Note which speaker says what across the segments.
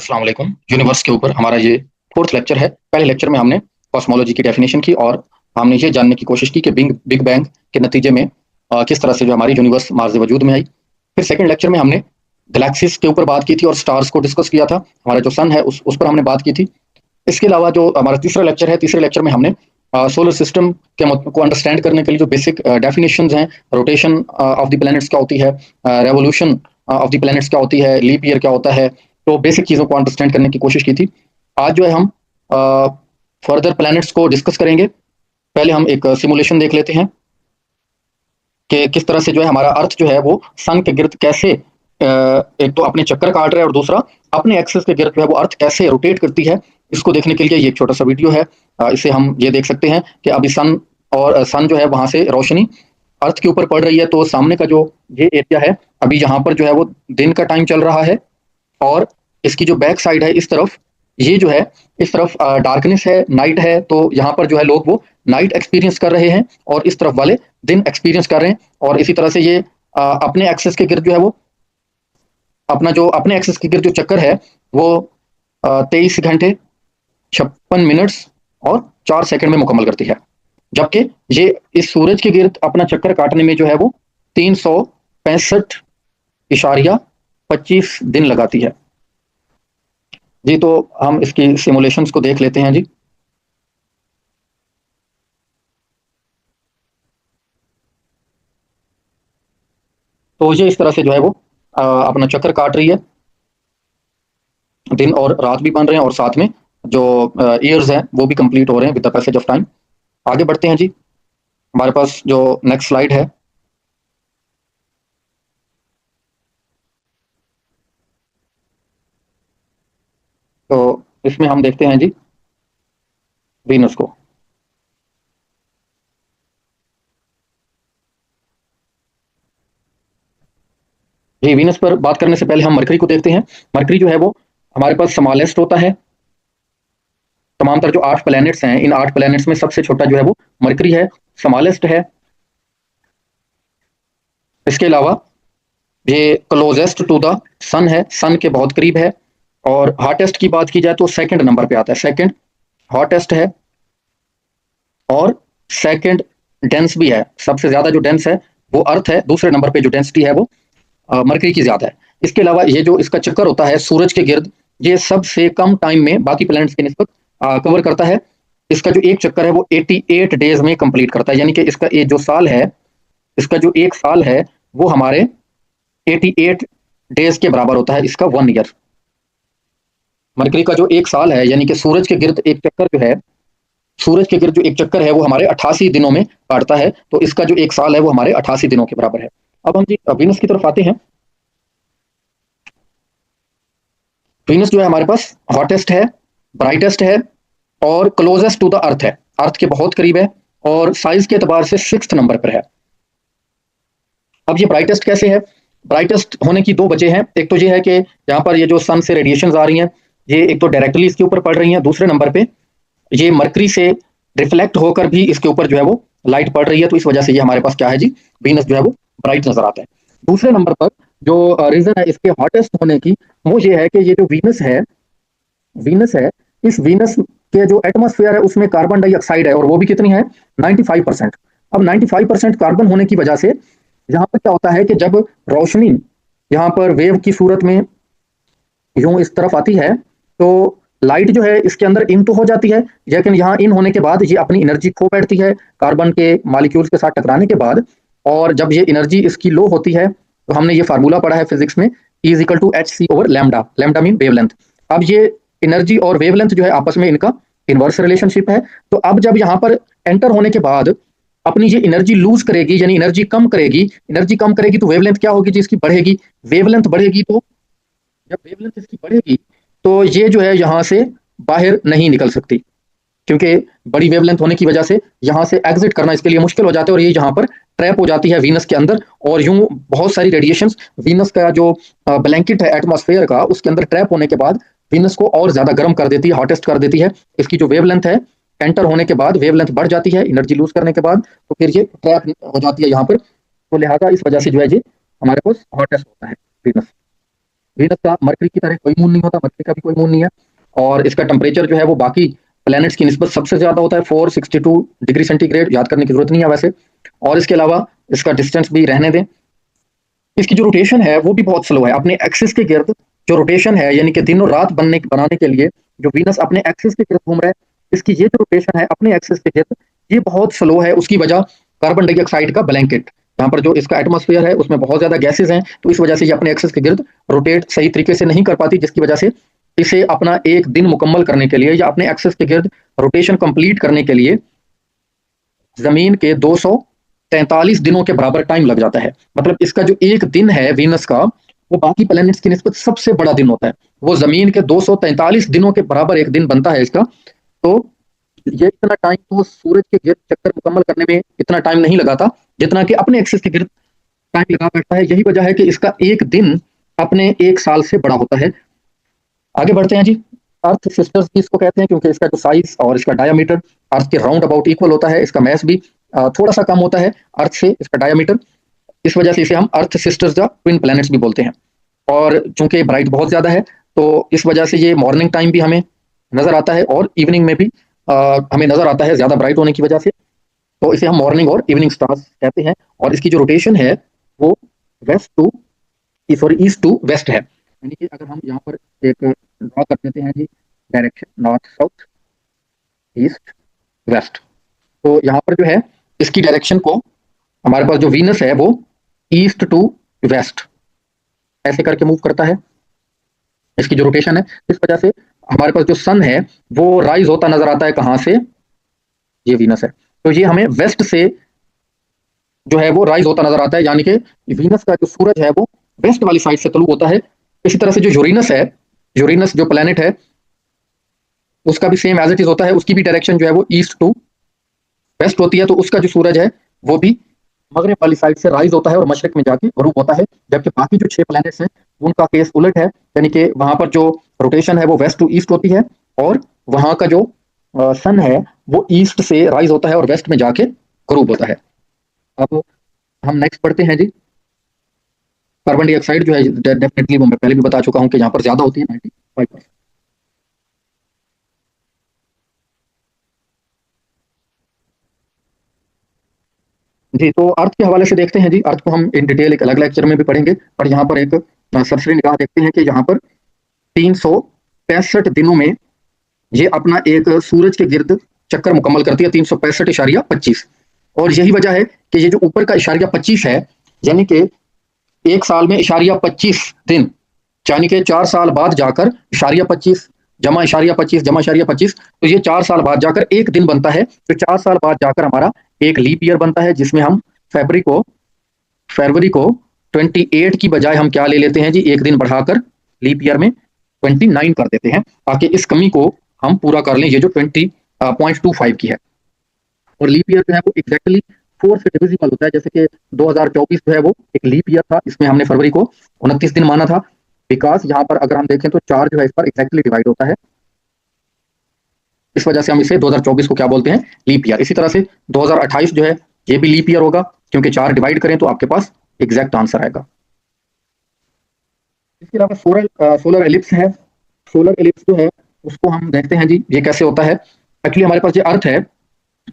Speaker 1: अस्सलाम वालेकुम। यूनिवर्स के ऊपर हमारा ये फोर्थ लेक्चर है। पहले लेक्चर में हमने कॉस्मोलॉजी की डेफिनेशन की और हमने ये जानने की कोशिश की कि बिग बैंग के नतीजे में किस तरह से जो हमारी यूनिवर्स मार्ज वजूद में आई। फिर सेकंड लेक्चर में हमने गैलेक्सीज के ऊपर बात की थी और स्टार्स को डिस्कस किया था। हमारा जो सन है उस पर हमने बात की थी। इसके अलावा जो हमारा तीसरा लेक्चर है, तीसरे लेक्चर में हमने सोलर सिस्टम के को अंडरस्टैंड करने के लिए जो बेसिक डेफिनेशंस हैं, रोटेशन ऑफ द प्लैनेट्स क्या होती है, रेवोल्यूशन ऑफ द प्लैनेट्स क्या होती है, लीप ईयर क्या होता है, तो बेसिक चीज़ों को अंडरस्टैंड करने की कोशिश की थी। आज जो है हम फर्दर प्लैनेट्स को डिस्कस करेंगे। पहले हम एक सिमुलेशन देख लेते हैं कि किस तरह से जो है हमारा अर्थ जो है वो सन के गिर्द कैसे एक तो अपने चक्कर काट रहा है और दूसरा अपने एक्सिस के गिर्द जो है वो अर्थ कैसे रोटेट करती है। इसको देखने के लिए ये एक छोटा सा वीडियो है। इससे हम ये देख सकते हैं कि अभी सन जो है वहां से रोशनी अर्थ के ऊपर पड़ रही है, तो सामने का जो ये एरिया है अभी यहाँ पर जो है वो दिन का टाइम चल रहा है और इसकी जो बैक साइड है इस तरफ, ये जो है इस तरफ डार्कनेस है, नाइट है, तो यहाँ पर जो है लोग वो नाइट एक्सपीरियंस कर रहे हैं और इस तरफ वाले दिन एक्सपीरियंस कर रहे हैं। और इसी तरह से ये अपने एक्सेस के गिर्द जो है वो अपने एक्सेस के गिर्द जो चक्कर है वो 23 घंटे 56 मिनट्स और 4 सेकंड में मुकम्मल करती है, जबकि ये इस सूरज के गिर्द अपना चक्कर काटने में जो है वो 365.25 दिन लगाती है जी। तो हम इसकी सिमुलेशंस को देख लेते हैं जी। तो ये इस तरह से जो है वो अपना चक्कर काट रही है, दिन और रात भी बन रहे हैं और साथ में जो ईयर्स हैं वो भी कंप्लीट हो रहे हैं with the passage of time. आगे बढ़ते हैं जी। हमारे पास जो नेक्स्ट स्लाइड है, तो इसमें हम देखते हैं जी वीनस को। जी, वीनस पर बात करने से पहले हम मरकरी को देखते हैं। मरकरी जो है वो हमारे पास स्मॉलेस्ट होता है। तमाम तर जो 8 प्लैनेट्स हैं, इन 8 प्लैनेट्स में सबसे छोटा जो है वो मरकरी है, स्मॉलेस्ट है। इसके अलावा ये क्लोजेस्ट टू द सन है, सन के बहुत करीब है। और हॉटेस्ट की बात की जाए तो सेकंड नंबर पे आता है, सेकंड हॉटेस्ट है और सेकंड डेंस भी है। सबसे ज्यादा जो डेंस है वो अर्थ है, दूसरे नंबर पे जो डेंसिटी है वो मरकरी की ज्यादा है। इसके अलावा ये जो इसका चक्कर होता है सूरज के गिर्द, ये सबसे कम टाइम में बाकी प्लैनेट्स की निस्बत कवर करता है। इसका जो एक चक्कर है वो 88 डेज में कंप्लीट करता है, यानी कि इसका जो साल है, इसका जो एक साल है वो हमारे 88 डेज के बराबर होता है, इसका 1 ईयर। मरकरी का जो एक साल है यानी कि सूरज के गिर्द एक चक्कर जो है, सूरज के गिर्द जो एक चक्कर है वो हमारे 88 दिनों में काटता है, तो इसका जो एक साल है वो हमारे 88 दिनों के बराबर है। अब हम जी वीनस की तरफ आते हैं। वीनस जो है हमारे पास हॉटेस्ट है, ब्राइटेस्ट है और क्लोजेस्ट टू द अर्थ है, अर्थ के बहुत करीब है और साइज के एतबार से 6th नंबर पर है। अब ये ब्राइटेस्ट कैसे है? ब्राइटेस्ट होने की दो वजह हैं। एक तो ये है कि यहाँ पर ये जो सन से रेडिएशंस आ रही हैं ये एक तो डायरेक्टली इसके ऊपर पड़ रही हैं, दूसरे नंबर पे ये मरकरी से रिफ्लेक्ट होकर भी इसके ऊपर जो है वो लाइट पड़ रही है, तो इस वजह से ये हमारे पास क्या है जी, वीनस जो है वो ब्राइट नजर आता है। दूसरे नंबर पर जो रीजन है इसके हॉटेस्ट होने की, वो ये है कि ये जो वीनस है, इस वीनस के जो एटमॉस्फेयर है उसमें कार्बन डाइऑक्साइड है और वो भी कितनी है, 95%। अब 95% कार्बन होने की वजह से यहाँ पर क्या होता है कि जब रोशनी यहाँ पर वेव की सूरत में यूं इस तरफ आती है तो लाइट जो है इसके अंदर इन तो हो जाती है, लेकिन यहाँ इन होने के बाद ये अपनी एनर्जी खो बैठती है कार्बन के मॉलिक्यूल्स के साथ टकराने के बाद। और जब ये एनर्जी इसकी लो होती है तो हमने ये फार्मूला पढ़ा है फिजिक्स में, E=hc/लैम्डा, लैम्डा मीन वेवलेंथ। अब ये एनर्जी और वेवलेंथ जो है आपस में इनका इनवर्स रिलेशनशिप है। तो अब जब यहाँ पर एंटर होने के बाद अपनी ये एनर्जी लूज करेगी, यानी एनर्जी कम करेगी तो वेवलेंथ क्या होगी जी, इसकी बढ़ेगी। वेवलेंथ बढ़ेगी तो जब वेवलेंथ इसकी बढ़ेगी तो ये जो है यहाँ से बाहर नहीं निकल सकती, क्योंकि बड़ी वेवलेंथ होने की वजह से यहाँ से एग्जिट करना इसके लिए मुश्किल हो जाता है और ये यहाँ पर ट्रैप हो जाती है वीनस के अंदर। और यूं बहुत सारी रेडिएशंस वीनस का जो ब्लैंकेट है एटमॉस्फेयर का उसके अंदर ट्रैप होने के बाद वीनस को और ज्यादा गर्म कर देती है, हॉटेस्ट कर देती है। इसकी जो वेवलेंथ है एंटर होने के बाद वेवलेंथ बढ़ जाती है एनर्जी लूज करने के बाद, तो फिर ये ट्रैप हो जाती है यहाँ पर। तो लिहाजा इस वजह से जो है जी हमारे पास हॉटेस्ट होता है वीनस। वीनस का मरकरी की तरह कोई मून नहीं होता, मरकरी का भी कोई मून नहीं है, और इसका टेम्परेचर जो है वो बाकी प्लैनेट्स की निस्बत सबसे ज्यादा होता है, 462 डिग्री सेंटीग्रेड, याद करने की जरूरत नहीं है वैसे। और इसके अलावा इसका डिस्टेंस भी रहने दें, इसकी जो रोटेशन है वो भी बहुत स्लो है। अपने एक्सिस के गिर्द जो रोटेशन है, यानी कि दिन और रात बनाने के लिए जो वीनस अपने एक्सिस के गिर्द घूम रहा है, इसकी ये जो रोटेशन है अपने एक्सिस के गिर्द, ये बहुत स्लो है। उसकी वजह कार्बन डाइऑक्साइड का ब्लैंकेट, यहाँ पर जो इसका एटमॉस्फेयर है उसमें बहुत ज्यादा गैसेज हैं, तो इस वजह से ये अपने एक्सिस के गिर्द रोटेट सही तरीके से नहीं कर पाती, जिसकी वजह से इसे अपना एक दिन मुकम्मल करने के लिए या अपने एक्सिस के गिर्द रोटेशन कंप्लीट करने के लिए जमीन के 243 दिनों के बराबर टाइम लग जाता है। मतलब इसका जो एक दिन है वीनस का, वो बाकी प्लैनेट्स की निस्बत सबसे बड़ा दिन होता है। वो जमीन के 243 दिनों के बराबर एक दिन बनता है इसका। तो ये इतना टाइम तो सूरज के गिर्द चक्कर मुकम्मल करने में इतना टाइम नहीं लगाता जितना कि अपने एक्सिस के गिर्द टाइम लगा बैठता है। यही वजह है कि इसका एक दिन अपने एक साल से बड़ा होता है। आगे बढ़ते हैं जी। अर्थ सिस्टर्स भी इसको कहते हैं, क्योंकि इसका जो साइज और इसका डायमीटर अर्थ के राउंड अबाउट इक्वल होता है। इसका मैस भी थोड़ा सा कम होता है अर्थ से, इसका डायमीटर। इस वजह से इसे हम अर्थ सिस्टर्स या ट्विन प्लैनेट्स भी बोलते हैं। और चूंकि ब्राइट बहुत ज्यादा है, तो इस वजह से ये मॉर्निंग टाइम भी हमें नजर आता है और इवनिंग में भी हमें नजर आता है, ज्यादा ब्राइट होने की वजह से। तो इसे हम मॉर्निंग और इवनिंग स्टार्स कहते हैं। और इसकी जो रोटेशन है वो west to sorry east to west है। यानी कि अगर हम यहाँ पर एक ड्रॉ कर देते हैं जी, direction north south east west, तो यहाँ पर जो है इसकी डायरेक्शन को हमारे पास जो वीनस है वो ईस्ट टू वेस्ट ऐसे करके मूव करता है। इसकी जो रोटेशन है, इस वजह से हमारे पास जो सन है वो राइज होता नजर आता है। कहाँ से? ये वीनस है, तो ये हमें वेस्ट से जो है वो राइज होता नजर आता है, यानी कि वीनस का जो सूरज है वो वेस्ट वाली साइड से तलु होता है। इसी तरह से जो यूरेनस है, यूरेनस जो प्लेनेट है उसका भी सेम एज इट इज होता है। उसकी भी डायरेक्शन जो है वो ईस्ट टू वेस्ट होती है, तो उसका जो सूरज है वो भी मगरब वाली साइड से राइज होता है और मशरक में जाके ग्रुप होता है। जबकि बाकी जो 6 प्लैनेट्स हैं उनका केस उलट है, यानी कि वहां पर जो रोटेशन है वो वेस्ट टू ईस्ट होती है, और वहां का जो सन है वो ईस्ट से राइज होता है और वेस्ट में जाके ग्रुप होता है। अब हम नेक्स्ट पढ़ते हैं जी। कार्बन डाइऑक्साइड जो है डेफिनेटली वो मैं पहले भी बता चुका हूं कि यहाँ पर ज्यादा होती है 95%। जी, तो अर्थ के हवाले से देखते हैं जी। अर्थ को हम इन डिटेल एक अलग लेक्चर में भी पढ़ेंगे, पर यहाँ पर एक सरसरी निगाह देखते हैं कि यहाँ पर 365 दिनों में ये अपना एक सूरज के गिर्द चक्कर मुकम्मल करती है, 365.25। और यही वजह है कि ये जो ऊपर का इशारिया 25 है, यानी कि एक साल में इशारिया 25 दिन, यानी कि 4 साल बाद जाकर इशारिया 25 जमा इशारिया 25 जमा इशारिया 25, तो ये 4 साल बाद जाकर एक दिन बनता है। तो 4 साल बाद जाकर हमारा एक लीप ईयर बनता है, जिसमें हम फरवरी को 28 की बजाय हम क्या ले लेते हैं जी, एक दिन बढ़ाकर लीप ईयर में 29 कर देते हैं, ताकि इस कमी को हम पूरा कर लें, ये जो 20.25 की है। और लीप ईयर जो है वो एग्जैक्टली 4 से डिविजिबल होता है। जैसे कि 2024 जो है वो एक लीप ईयर था, इसमें हमने फरवरी को 29 दिन माना था, बिकॉज यहाँ पर अगर हम देखें तो 4 जो है इस पर एग्जैक्टली डिवाइड होता है। इस वजह से हम इसे 2024 को क्या बोलते हैं, लीप ईयर। इसी तरह से 2028 जो है ये भी लीप ईयर होगा, क्योंकि 4 डिवाइड करें तो आपके पास एग्जैक्ट आंसर आएगा। इसके अलावा सोलर एलिप्स है। सोलर एलिप्स जो है उसको हम देखते हैं जी, ये कैसे होता है। एक्चुअली हमारे पास ये अर्थ है,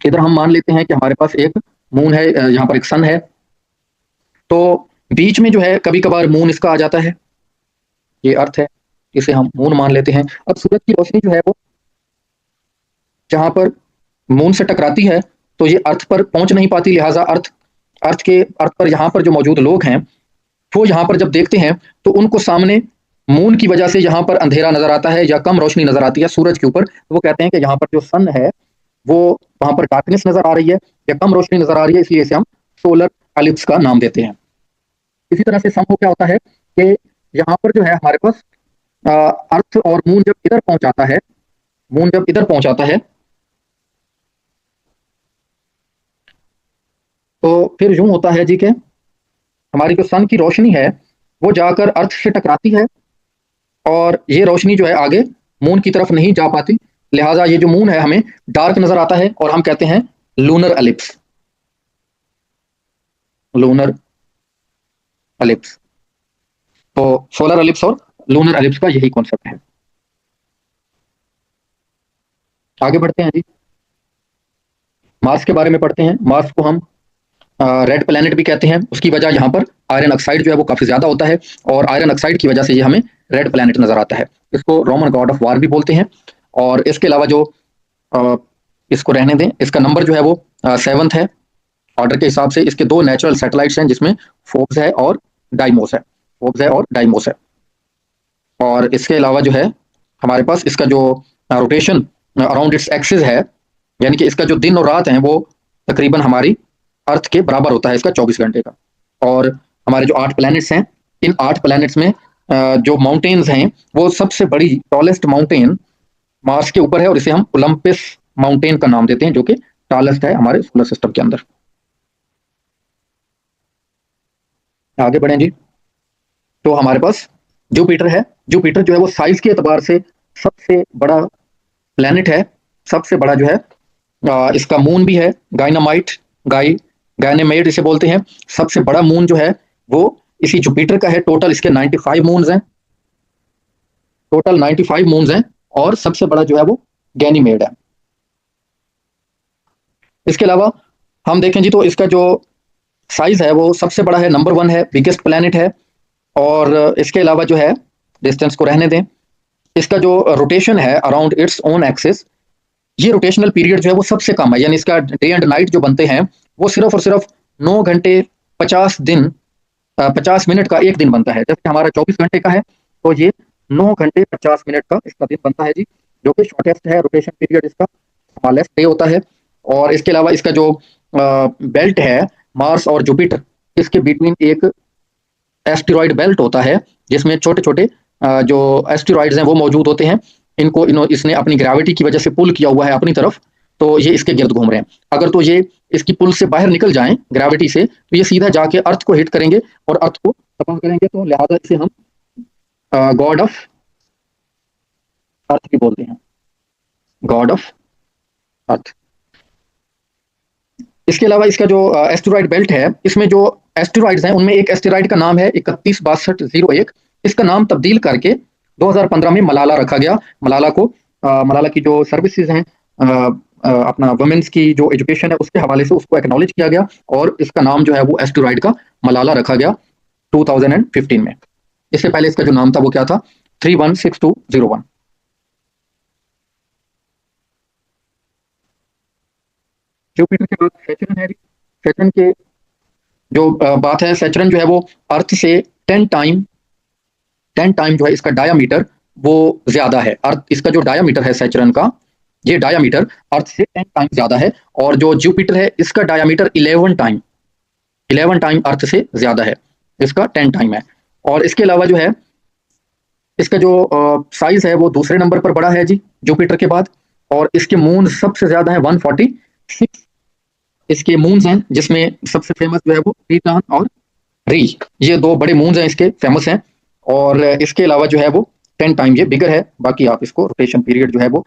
Speaker 1: इधर हम मान लेते हैं कि हमारे पास एक मून है, यहाँ पर एक सन है, तो बीच में जो है कभी कभार मून इसका आ जाता है। ये अर्थ है, इसे हम मून मान लेते हैं। अब सूरज की रोशनी जो है वो जहां पर मून से टकराती है तो ये अर्थ पर पहुंच नहीं पाती, लिहाजा अर्थ पर यहाँ पर जो मौजूद लोग हैं वो यहाँ पर जब देखते हैं तो उनको सामने मून की वजह से यहाँ पर अंधेरा नजर आता है या कम रोशनी नजर आती है सूरज के ऊपर। तो वो कहते हैं कि यहाँ पर जो सन है वो वहां पर डार्कनेस नजर आ रही है या कम रोशनी नजर आ रही है, इसलिए इसे हम सोलर एलिप्स का नाम देते हैं। इसी तरह से सम को क्या होता है कि यहाँ पर जो है हमारे पास अर्थ और मून जब इधर पहुंचाता है, मून जब इधर पहुंचाता है तो फिर यूं होता है जी के हमारी जो सन की रोशनी है वो जाकर अर्थ से टकराती है, और ये रोशनी जो है आगे मून की तरफ नहीं जा पाती, लिहाजा ये जो मून है हमें डार्क नजर आता है और हम कहते हैं लूनर एलिप्स। Lunar ellipse. तो सोलर एलिप्स और लूनर एलिप्स का यही कॉन्सेप्ट है। आगे बढ़ते हैं जी, मार्स के बारे में पढ़ते हैं। मार्स को हम रेड प्लैनेट भी कहते हैं। उसकी वजह यहाँ पर आयरन ऑक्साइड जो है वो काफी ज्यादा होता है, और आयरन ऑक्साइड की वजह से ये हमें रेड प्लैनेट नजर आता है। इसको रोमन गॉड ऑफ वार भी बोलते हैं। और इसके अलावा जो इसको रहने दें, इसका नंबर जो है वो 7th है ऑर्डर के हिसाब से। इसके 2 नेचुरल सैटेलाइट्स हैं, जिसमें फोर्ब्स है और डाइमोस है। फोर्ब्स है और डाइमोस है। और इसके अलावा जो है हमारे पास इसका जो रोटेशन अराउंड इट्स एक्सिस है, यानी कि इसका जो दिन और रात है वो तकरीबन हमारी अर्थ के बराबर होता है, इसका 24 घंटे का। और हमारे जो 8 प्लैनेट्स हैं, इन 8 प्लैनेट्स में जो माउंटेन्स हैं, वो सबसे बड़ी टॉलेस्ट माउंटेन मार्स के ऊपर है, और इसे हम ओलंपस माउंटेन का नाम देते हैं, जो कि टॉलेस्ट है हमारे सोलर सिस्टम के अंदर। आगे बढ़ें जी, तो हमारे पास जुपिटर है। जुपिटर जो है वो साइज के एतबार से सबसे बड़ा प्लैनेट है। सबसे बड़ा जो है इसका मून भी है, गाइनामाइट, गायनेमेड इसे बोलते हैं। सबसे बड़ा मून जो है वो इसी जुपिटर का है। टोटल इसके 95 मून्स हैं। टोटल 95 मून्स हैं, और सबसे बड़ा जो है वो गैनीमेड है। इसके अलावा हम देखें जी, तो इसका जो साइज है वो सबसे बड़ा है, नंबर 1 है, बिगेस्ट प्लैनेट है। और इसके अलावा जो है, डिस्टेंस को रहने दें, इसका जो रोटेशन है अराउंड इट्स ओन एक्सिस, ये रोटेशनल पीरियड जो है वो सबसे कम है। यानी इसका डे एंड नाइट जो बनते हैं वो सिर्फ और सिर्फ 9 घंटे 50 दिन 50 मिनट का एक दिन बनता है। जबकि हमारा 24 घंटे का है, तो ये 9 घंटे 50 मिनट का इसका दिन बनता है जी, जो कि शॉर्टेस्ट है। रोटेशन पीरियड इसका स्मॉलेस्ट डे होता है। और इसके अलावा इसका जो बेल्ट है मार्स और जुपिटर, इसके बिटवीन एक एस्टेरॉइड बेल्ट होता है, जिसमें छोटे छोटे जो एस्टेरॉइड्स हैं वो मौजूद होते हैं। इसने अपनी ग्रेविटी की वजह से पुल किया हुआ है अपनी तरफ, तो ये इसके गिर्द घूम रहे हैं। अगर तो ये इसकी पुल से बाहर निकल जाएं ग्रेविटी से, तो ये सीधा जाके अर्थ को हिट करेंगे और अर्थ को तबाह करेंगे। तो लिहाजा इसे हम गॉड ऑफ अर्थ भी बोलते हैं, गॉड ऑफ अर्थ। इसके अलावा इसका जो एस्टेरॉइड बेल्ट है, इसमें जो एस्टेरॉइड्स हैं उनमें एक एस्टेरॉइड का नाम है 316201। इसका नाम तब्दील करके 2015 में मलाला रखा गया। मलाला की जो सर्विसेज हैं, अपना वुमेन्स की जो एजुकेशन है उसके हवाले से उसको एक्नॉलेज किया गया, और इसका नाम जो है वो एस्टेरॉइड का मलाला रखा गया 2015 में। इससे पहले इसका जो नाम था वो क्या था, 316201। जुपिटर के बाद सैटर्न है। सैटर्न के जो बात है, सैटर्न जो है वो अर्थ से 10 टाइम जो है इसका डायामीटर वो ज्यादा है। अर्थ, इसका जो डायामीटर है सैटर्न का, ये डायामीटर अर्थ से 10 टाइम ज्यादा है। और जो जुपिटर है इसका डायामीटर 11 टाइम अर्थ से ज्यादा है, इसका 10 टाइम है। और इसके अलावा जो है इसका जो साइज है वो दूसरे नंबर पर बड़ा है जी जुपिटर के बाद। और इसके मून सबसे ज्यादा है, 146 इसके मून्स हैं, जिसमें सबसे फेमस जो है वो ट्रिटन और री, ये 2 बड़े मून्स हैं इसके, फेमस हैं। और इसके अलावा जो है वो 10 टाइम ये बिगर है। बाकी आप इसको रोटेशन पीरियड जो है वो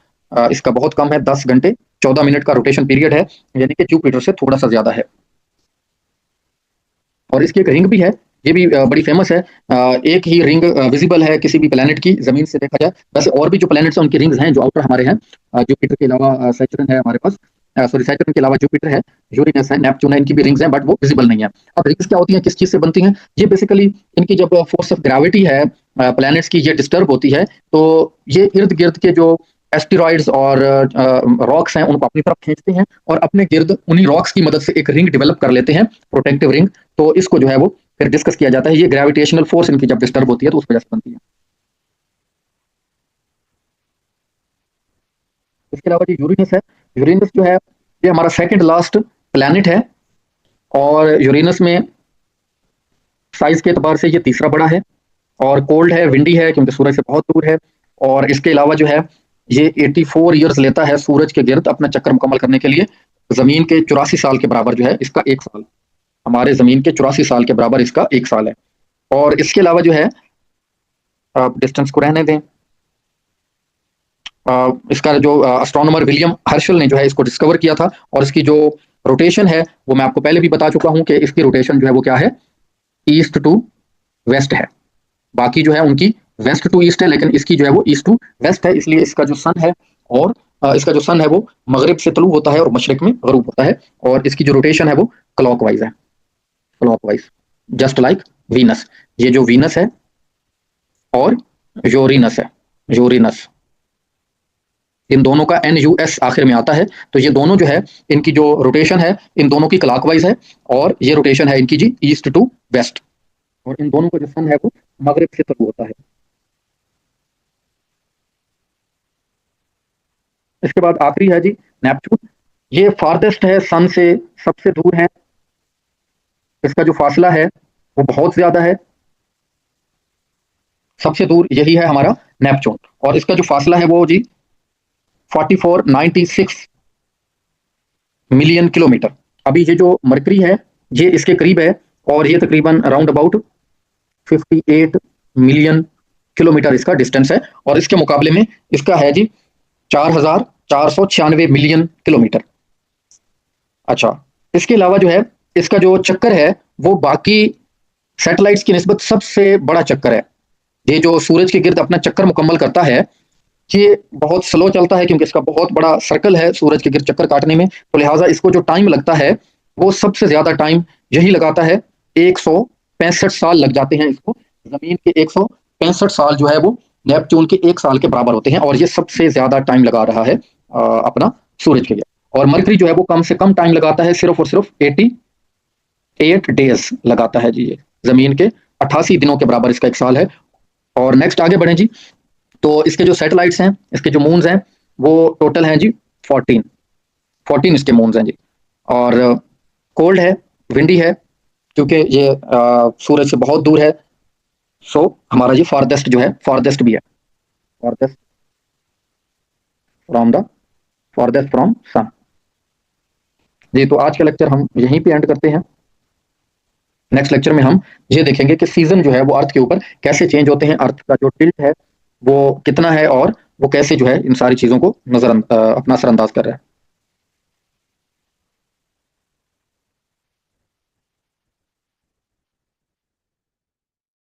Speaker 1: इसका बहुत कम है, 10 घंटे 14 मिनट का रोटेशन पीरियड है, यानी कि जुपिटर से थोड़ा सा ज्यादा है। और इसकी एक रिंग भी है, ये भी बड़ी फेमस है। एक ही रिंग विजिबल है किसी भी प्लेनेट की जमीन से देखा जाए। वैसे और भी जो प्लैनेट्स हैं उनकी रिंग्स हैं जो आउटर हमारे हैं। जुपिटर के अलावा सैटर्न है हमारे पास, सॉरी सैटर्न के अलावा जुपिटर है, यूरेनस है, नेपच्यून है, इनकी भी रिंग्स हैं, बट वो विजिबल नहीं है। अब रिंग्स क्या होती हैं, किस चीज से बनती हैं? ये बेसिकली इनकी जब फोर्स ऑफ ग्रेविटी है प्लैनेट्स की ये डिस्टर्ब होती है, तो ये इर्द गिर्द के जो एस्टेरॉइड्स और रॉक्स हैं उनको अपनी तरफ खींचते हैं, और अपने गिर्द उन्हीं रॉक्स की मदद से एक रिंग डेवलप कर लेते हैं, प्रोटेक्टिव रिंग। तो इसको जो है वो फिर डिस्कस किया जाता है, ये ग्रेविटेशनल फोर्स इनकी जब डिस्टर्ब होती है तो उस वजह से बनती है। इसके अलावा जो यूरेनस है, यूरेनस जो है ये हमारा सेकंड लास्ट प्लैनेट है, और यूरेनस में साइज के एतबार से ये तीसरा बड़ा है, और कोल्ड है, विंडी है, क्योंकि सूरज से बहुत दूर है। और इसके अलावा जो है ये 84 ईयर्स लेता है सूरज के गिर्द अपना चक्कर मुकम्मल करने के लिए। जमीन के 84 साल के बराबर जो है इसका 1 साल, हमारे जमीन के 84 साल के बराबर इसका 1 साल है। और इसके अलावा जो है, आप डिस्टेंस को रहने दें, इसका जो एस्ट्रोनॉमर विलियम हर्शल ने जो है इसको डिस्कवर किया था, और इसकी जो रोटेशन है वो मैं आपको पहले भी बता चुका हूं कि इसकी रोटेशन जो है वो क्या है, ईस्ट टू वेस्ट है। बाकी जो है उनकी वेस्ट टू ईस्ट है, लेकिन इसकी जो है वो ईस्ट टू वेस्ट है, इसलिए इसका जो सन है और इसका जो सन है वो मगरिब से तलू होता है और मशरिक में गरूब होता है, और इसकी जो रोटेशन है वो क्लॉकवाइज है, क्लॉकवाइज, जस्ट लाइक वीनस। ये जो वीनस है और यूरेनस है, यूरेनस, इन दोनों का NUS आखिर में आता है, तो ये दोनों जो है इनकी जो रोटेशन है इन दोनों की क्लॉकवाइज है, और ये रोटेशन है इनकी जी ईस्ट टू वेस्ट, और इन दोनों का जो सन है वो मगरिब से तलू होता है। इसके बाद आखिरी है जी नेपच्यून। ये फारदेस्ट है सन से, सबसे दूर है, इसका जो फासला है वो बहुत ज्यादा है, सबसे दूर यही है हमारा नेपच्यून, और इसका जो फासला है वो जी 4496 मिलियन किलोमीटर। अभी ये जो मरकरी है ये इसके करीब है, और ये तकरीबन अराउंड अबाउट 58 मिलियन किलोमीटर इसका डिस्टेंस है, और इसके मुकाबले में इसका है जी 4496 मिलियन किलोमीटर। अच्छा, इसके अलावा जो है इसका जो चक्कर है वो बाकी सैटेलाइट्स की निस्बत सबसे बड़ा चक्कर है। ये जो सूरज के गिर्द अपना चक्कर मुकम्मल करता है ये बहुत स्लो चलता है, क्योंकि इसका बहुत बड़ा सर्कल है सूरज के गिर्द चक्कर काटने में, तो लिहाजा इसको जो टाइम लगता है वो सबसे ज्यादा टाइम यही लगाता है, 165 साल लग जाते हैं इसको। जमीन के 165 साल जो है वो नेपच्यून के 1 साल के बराबर होते हैं, और ये सबसे ज्यादा टाइम लगा रहा है अपना सूरज के गिर्द। और मरकरी जो है वो कम से कम टाइम लगाता है, सिर्फ और सिर्फ 88 डेज लगाता है जी, ये जमीन के 88 दिनों के बराबर इसका 1 साल है। और नेक्स्ट आगे बढ़े जी, तो इसके जो सैटेलाइट्स हैं, इसके जो मून्स हैं वो टोटल हैं जी 14 इसके मून्स हैं जी। और कोल्ड है, विंडी है, क्योंकि ये सूरज से बहुत दूर है, सो हमारा जी फारदेस्ट जो है, फारदेस्ट भी है, farthest from the farthest from sun जी। तो आज का लेक्चर हम यहीं पे एंड करते हैं। नेक्स्ट लेक्चर में हम ये देखेंगे कि सीजन जो है वो अर्थ के ऊपर कैसे चेंज होते हैं, अर्थ का जो टिल्ट है वो कितना है, और वो कैसे जो है इन सारी चीजों को अपना असरअंदाज कर रहा है।